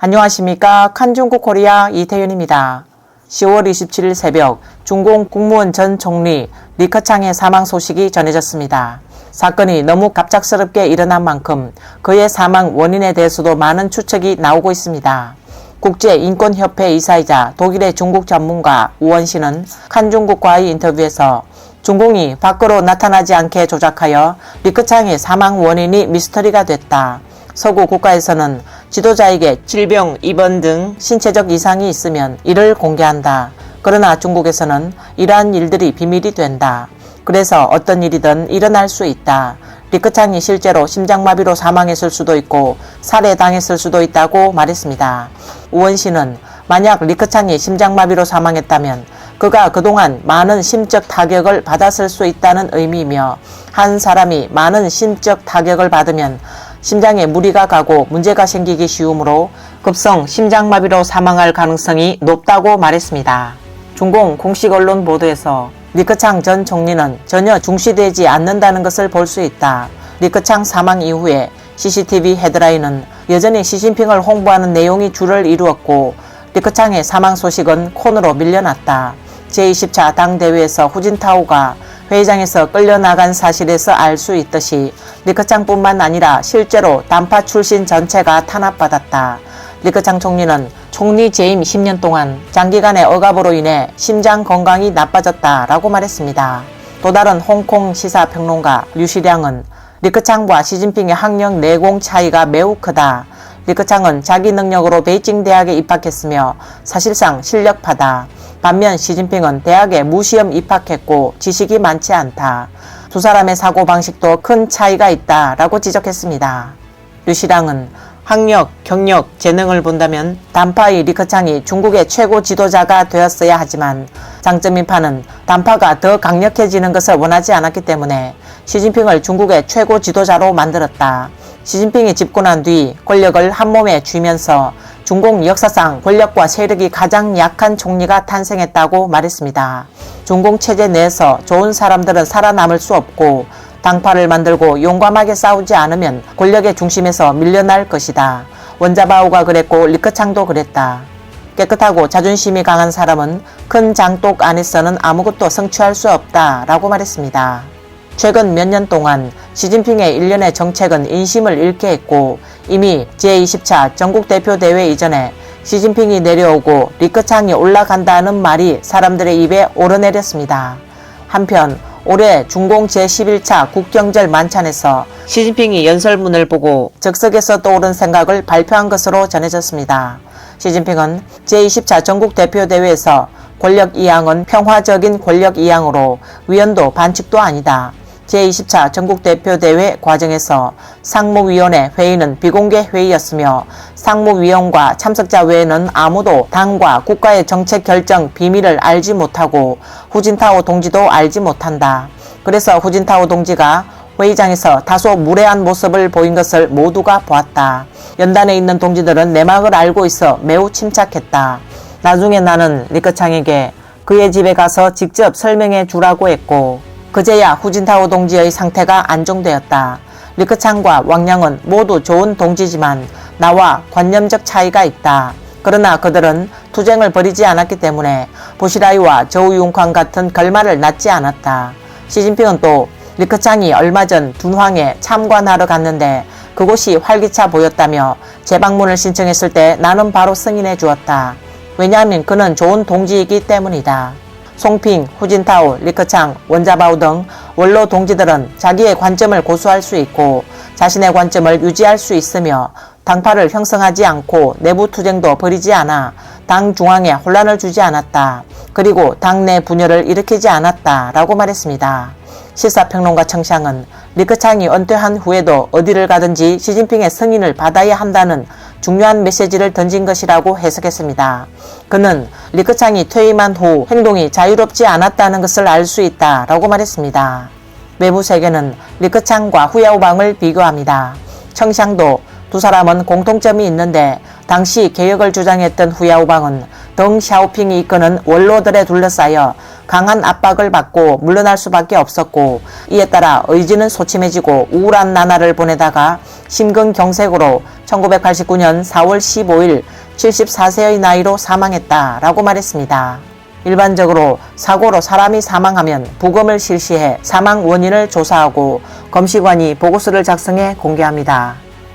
안녕하십니까. 칸중국 코리아 이태윤입니다. 10월 27일 새벽 중공 국무원 전 총리 리커창의 사망 소식이 전해졌습니다. 사건이 너무 갑작스럽게 일어난 만큼 그의 사망 원인에 대해서도 많은 추측이 나오고 있습니다. 국제인권협회 이사이자 독일의 중국 전문가 우원 씨는 칸중국과의 인터뷰에서 중공이 밖으로 나타나지 않게 조작하여 리커창의 사망 원인이 미스터리가 됐다. 서구 국가에서는 지도자에게 질병, 입원 등 신체적 이상이 있으면 이를 공개한다. 그러나 중국에서는 이러한 일들이 비밀이 된다. 그래서 어떤 일이든 일어날 수 있다. 리커창이 실제로 심장마비로 사망했을 수도 있고 살해당했을 수도 있다고 말했습니다. 우원 씨는 만약 리커창이 심장마비로 사망했다면 그가 그동안 많은 심적 타격을 받았을 수 있다는 의미이며 한 사람이 많은 심적 타격을 받으면 심장에 무리가 가고 문제가 생기기 쉬우므로 급성 심장마비로 사망할 가능성이 높다고 말했습니다. 중공 공식 언론 보도에서 리커창 전 총리는 전혀 중시되지 않는다는 것을 볼 수 있다. 리커창 사망 이후에 CCTV 헤드라인은 여전히 시진핑을 홍보하는 내용이 주를 이루었고 리커창의 사망 소식은 콘으로 밀려났다. 제20차 당대회에서 후진타오가 회의장에서 끌려나간 사실에서 알 수 있듯이 리커창뿐만 아니라 실제로 단파 출신 전체가 탄압받았다. 리커창 총리는 총리 재임 10년 동안 장기간의 억압으로 인해 심장 건강이 나빠졌다라고 말했습니다. 또 다른 홍콩 시사평론가 류시량은 리커창과 시진핑의 학력 내공 차이가 매우 크다. 리커창은 자기 능력으로 베이징 대학에 입학했으며 사실상 실력파다. 반면 시진핑은 대학에 무시험 입학했고 지식이 많지 않다. 두 사람의 사고방식도 큰 차이가 있다라고 지적했습니다. 류시랑은 학력, 경력, 재능을 본다면 단파의 리커창이 중국의 최고 지도자가 되었어야 하지만 장점인 파는 단파가 더 강력해지는 것을 원하지 않았기 때문에 시진핑을 중국의 최고 지도자로 만들었다. 시진핑이 집권한 뒤 권력을 한몸에 쥐면서 중공 역사상 권력과 세력이 가장 약한 총리가 탄생했다고 말했습니다. 중공 체제 내에서 좋은 사람들은 살아남을 수 없고 당파를 만들고 용감하게 싸우지 않으면 권력의 중심에서 밀려날 것이다. 원자바오가 그랬고 리커창도 그랬다. 깨끗하고 자존심이 강한 사람은 큰 장독 안에서는 아무것도 성취할 수 없다 라고 말했습니다. 최근 몇 년 동안 시진핑의 일련의 정책은 인심을 잃게 했고 이미 제20차 전국대표대회 이전에 시진핑이 내려오고 리커창이 올라간다는 말이 사람들의 입에 오르내렸습니다. 한편 올해 중공 제11차 국경절 만찬에서 시진핑이 연설문을 보고 즉석에서 떠오른 생각을 발표한 것으로 전해졌습니다. 시진핑은 제20차 전국대표대회에서 권력 이양은 평화적인 권력 이양으로 위헌도 반칙도 아니다. 제20차 전국대표대회 과정에서 상무위원회 회의는 비공개 회의였으며 상무위원과 참석자 외에는 아무도 당과 국가의 정책 결정 비밀을 알지 못하고 후진타오 동지도 알지 못한다. 그래서 후진타오 동지가 회의장에서 다소 무례한 모습을 보인 것을 모두가 보았다. 연단에 있는 동지들은 내막을 알고 있어 매우 침착했다. 나중에 나는 리커창에게 그의 집에 가서 직접 설명해 주라고 했고 그제야 후진타오 동지의 상태가 안정되었다. 리커창과 왕량은 모두 좋은 동지지만 나와 관념적 차이가 있다. 그러나 그들은 투쟁을 벌이지 않았기 때문에 보시라이와 저우융쾅 같은 결말을 낳지 않았다. 시진핑은 또 리커창이 얼마 전 둔황에 참관하러 갔는데 그곳이 활기차 보였다며 재방문을 신청했을 때 나는 바로 승인해 주었다. 왜냐하면 그는 좋은 동지이기 때문이다. 송핑, 후진타오, 리커창, 원자바오 등 원로 동지들은 자기의 관점을 고수할 수 있고 자신의 관점을 유지할 수 있으며 당파를 형성하지 않고 내부 투쟁도 벌이지 않아 당 중앙에 혼란을 주지 않았다. 그리고 당내 분열을 일으키지 않았다 라고 말했습니다. 시사평론가 청샹은 리커창이 은퇴한 후에도 어디를 가든지 시진핑의 승인을 받아야 한다는 중요한 메시지를 던진 것이라고 해석했습니다. 그는 리커창이 퇴임한 후 행동이 자유롭지 않았다는 것을 알 수 있다 라고 말했습니다. 외부 세계는 리커창과 후야오방을 비교합니다. 청샹도 두 사람은 공통점이 있는데 당시 개혁을 주장했던 후야오방은 덩샤오핑이 이끄는 원로들에 둘러싸여 강한 압박을 받고 물러날 수밖에 없었고, 이에 따라 의지는 소침해지고 우울한 나날을 보내다가 심근경색으로 1989년 4월 15일 74세의 나이로 사망했다라고 말했습니다. 일반적으로 사고로 사람이 사망하면 부검을 실시해 사망 원인을 조사하고 검시관이 보고서를 작성해 공개합니다.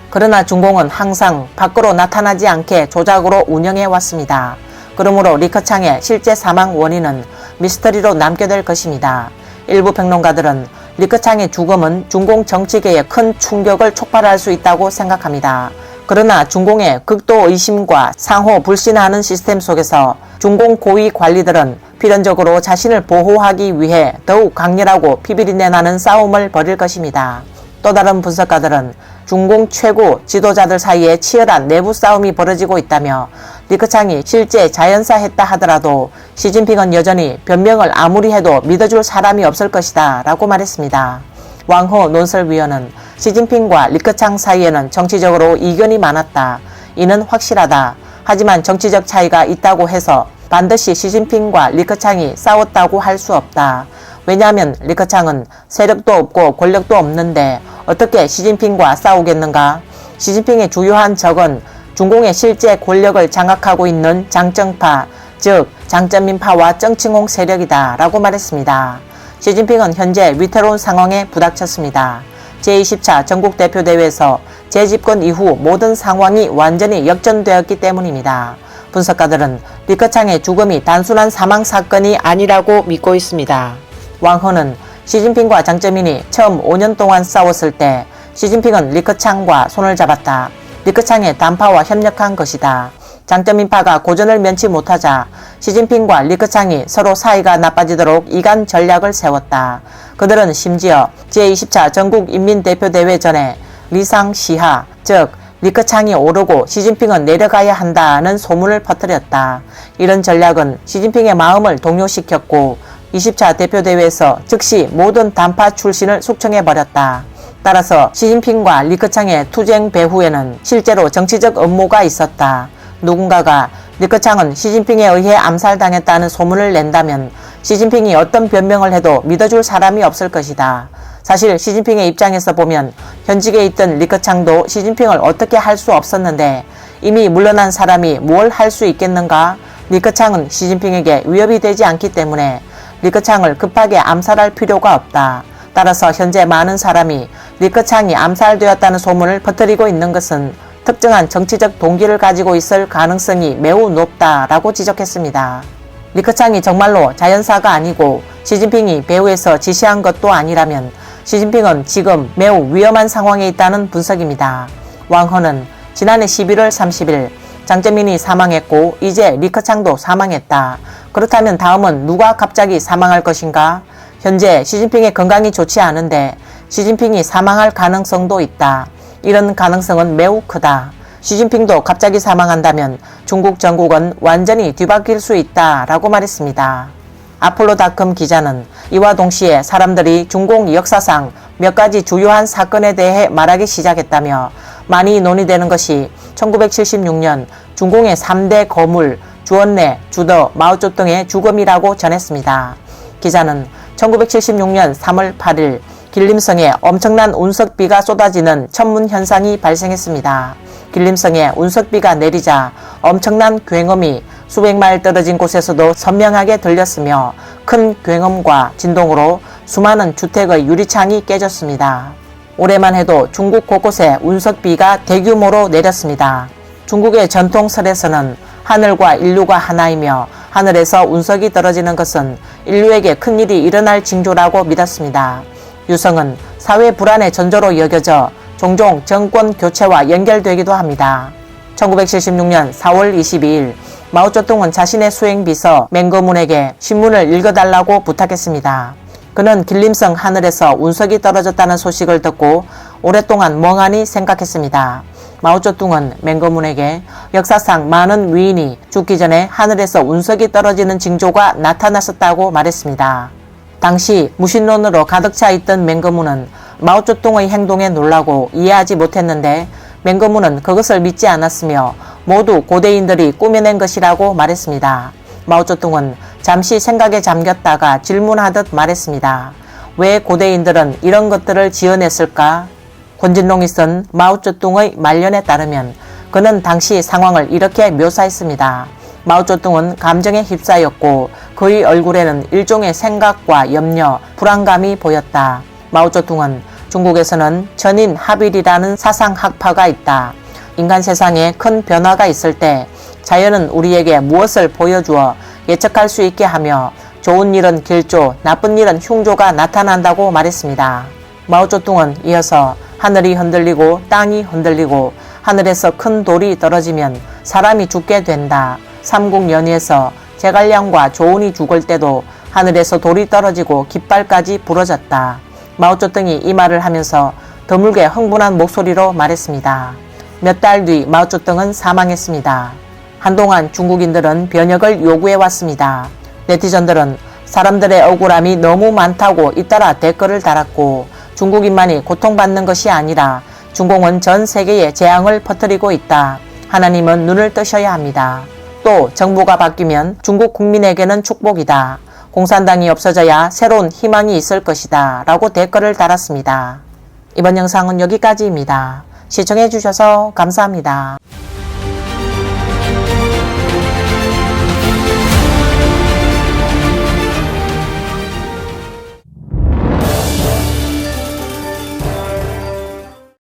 그러나 중공은 항상 밖으로 나타나지 않게 조작으로 운영해 왔습니다. 그러므로 리커창의 실제 사망 원인은 미스터리로 남게 될 것입니다. 일부 평론가들은 리커창의 죽음은 중공 정치계에 큰 충격을 촉발할 수 있다고 생각합니다. 그러나 중공의 극도 의심과 상호 불신하는 시스템 속에서 중공 고위 관리들은 필연적으로 자신을 보호하기 위해 더욱 강렬하고 피비린내 나는 싸움을 벌일 것입니다. 또 다른 분석가들은 중공 최고 지도자들 사이에 치열한 내부 싸움이 벌어지고 있다며 리커창이 실제 자연사했다 하더라도 시진핑은 여전히 변명을 아무리 해도 믿어줄 사람이 없을 것이다 라고 말했습니다. 왕호 논설위원은 시진핑과 리커창 사이에는 정치적으로 이견이 많았다. 이는 확실하다. 하지만 정치적 차이가 있다고 해서 반드시 시진핑과 리커창이 싸웠다고 할 수 없다. 왜냐하면 리커창은 세력도 없고 권력도 없는데 어떻게 시진핑과 싸우겠는가? 시진핑의 주요한 적은 중공의 실제 권력을 장악하고 있는 장정파, 즉 장점민파와 정칭홍 세력이다 라고 말했습니다. 시진핑은 현재 위태로운 상황에 부닥쳤습니다. 제20차 전국대표대회에서 재집권 이후 모든 상황이 완전히 역전되었기 때문입니다. 분석가들은 리커창의 죽음이 단순한 사망사건이 아니라고 믿고 있습니다. 왕허는 시진핑과 장점인이 처음 5년 동안 싸웠을 때 시진핑은 리커창과 손을 잡았다. 리커창의 단파와 협력한 것이다. 장점인파가 고전을 면치 못하자 시진핑과 리커창이 서로 사이가 나빠지도록 이간 전략을 세웠다. 그들은 심지어 제20차 전국인민대표대회 전에 리상시하, 즉 리커창이 오르고 시진핑은 내려가야 한다는 소문을 퍼뜨렸다. 이런 전략은 시진핑의 마음을 동요시켰고 20차 대표대회에서 즉시 모든 단파 출신을 숙청해버렸다. 따라서 시진핑과 리커창의 투쟁 배후에는 실제로 정치적 음모가 있었다. 누군가가 리커창은 시진핑에 의해 암살당했다는 소문을 낸다면 시진핑이 어떤 변명을 해도 믿어줄 사람이 없을 것이다. 사실 시진핑의 입장에서 보면 현직에 있던 리커창도 시진핑을 어떻게 할 수 없었는데 이미 물러난 사람이 뭘 할 수 있겠는가? 리커창은 시진핑에게 위협이 되지 않기 때문에 리커창을 급하게 암살할 필요가 없다. 따라서 현재 많은 사람이 리커창이 암살되었다는 소문을 퍼뜨리고 있는 것은 특정한 정치적 동기를 가지고 있을 가능성이 매우 높다라고 지적했습니다. 리커창이 정말로 자연사가 아니고 시진핑이 배후에서 지시한 것도 아니라면 시진핑은 지금 매우 위험한 상황에 있다는 분석입니다. 왕허는 지난해 11월 30일 장점인이 사망했고 이제 리커창도 사망했다. 그렇다면 다음은 누가 갑자기 사망할 것인가? 현재 시진핑의 건강이 좋지 않은데 시진핑이 사망할 가능성도 있다. 이런 가능성은 매우 크다. 시진핑도 갑자기 사망한다면 중국 전국은 완전히 뒤바뀔 수 있다라고 말했습니다. 아폴로닷컴 기자는 이와 동시에 사람들이 중공 역사상 몇 가지 주요한 사건에 대해 말하기 시작했다며 많이 논의되는 것이 1976년 중공의 3대 거물 주원래, 주더, 마오쩌둥의 죽음이라고 전했습니다. 기자는 1976년 3월 8일 길림성에 엄청난 운석비가 쏟아지는 천문 현상이 발생했습니다. 길림성에 운석비가 내리자 엄청난 굉음이 수백 마일 떨어진 곳에서도 선명하게 들렸으며 큰 굉음과 진동으로 수많은 주택의 유리창이 깨졌습니다. 올해만 해도 중국 곳곳에 운석비가 대규모로 내렸습니다. 중국의 전통설에서는 하늘과 인류가 하나이며 하늘에서 운석이 떨어지는 것은 인류에게 큰일이 일어날 징조라고 믿었습니다. 유성은 사회 불안의 전조로 여겨져 종종 정권 교체와 연결되기도 합니다. 1976년 4월 22일 마오쩌둥은 자신의 수행비서 맹거문에게 신문을 읽어달라고 부탁했습니다. 그는 길림성 하늘에서 운석이 떨어졌다는 소식을 듣고 오랫동안 멍하니 생각했습니다. 마오쩌둥은 맹거문에게 역사상 많은 위인이 죽기 전에 하늘에서 운석이 떨어지는 징조가 나타났었다고 말했습니다. 당시 무신론으로 가득 차 있던 맹거문은 마오쩌둥의 행동에 놀라고 이해하지 못했는데 맹거문은 그것을 믿지 않았으며 모두 고대인들이 꾸며낸 것이라고 말했습니다. 마오쩌둥은 잠시 생각에 잠겼다가 질문하듯 말했습니다. 왜 고대인들은 이런 것들을 지어냈을까? 권진롱이 쓴 마오쩌둥의 말년에 따르면 그는 당시 상황을 이렇게 묘사했습니다. 마오쩌둥은 감정에 휩싸였고 그의 얼굴에는 일종의 생각과 염려, 불안감이 보였다. 마오쩌둥은 중국에서는 전인 합일이라는 사상학파가 있다. 인간 세상에 큰 변화가 있을 때 자연은 우리에게 무엇을 보여주어 예측할 수 있게 하며 좋은 일은 길조, 나쁜 일은 흉조가 나타난다고 말했습니다. 마오쩌둥은 이어서 하늘이 흔들리고 땅이 흔들리고 하늘에서 큰 돌이 떨어지면 사람이 죽게 된다. 삼국연의에서 제갈량과 조은이 죽을 때도 하늘에서 돌이 떨어지고 깃발까지 부러졌다. 마오쩌둥이 이 말을 하면서 드물게 흥분한 목소리로 말했습니다. 몇 달 뒤 마오쩌둥은 사망했습니다. 한동안 중국인들은 변혁을 요구해왔습니다. 네티즌들은 사람들의 억울함이 너무 많다고 잇따라 댓글을 달았고 중국인만이 고통받는 것이 아니라 중공은 전 세계에 재앙을 퍼뜨리고 있다. 하나님은 눈을 뜨셔야 합니다. 또 정부가 바뀌면 중국 국민에게는 축복이다. 공산당이 없어져야 새로운 희망이 있을 것이다. 라고 댓글을 달았습니다. 이번 영상은 여기까지입니다. 시청해주셔서 감사합니다.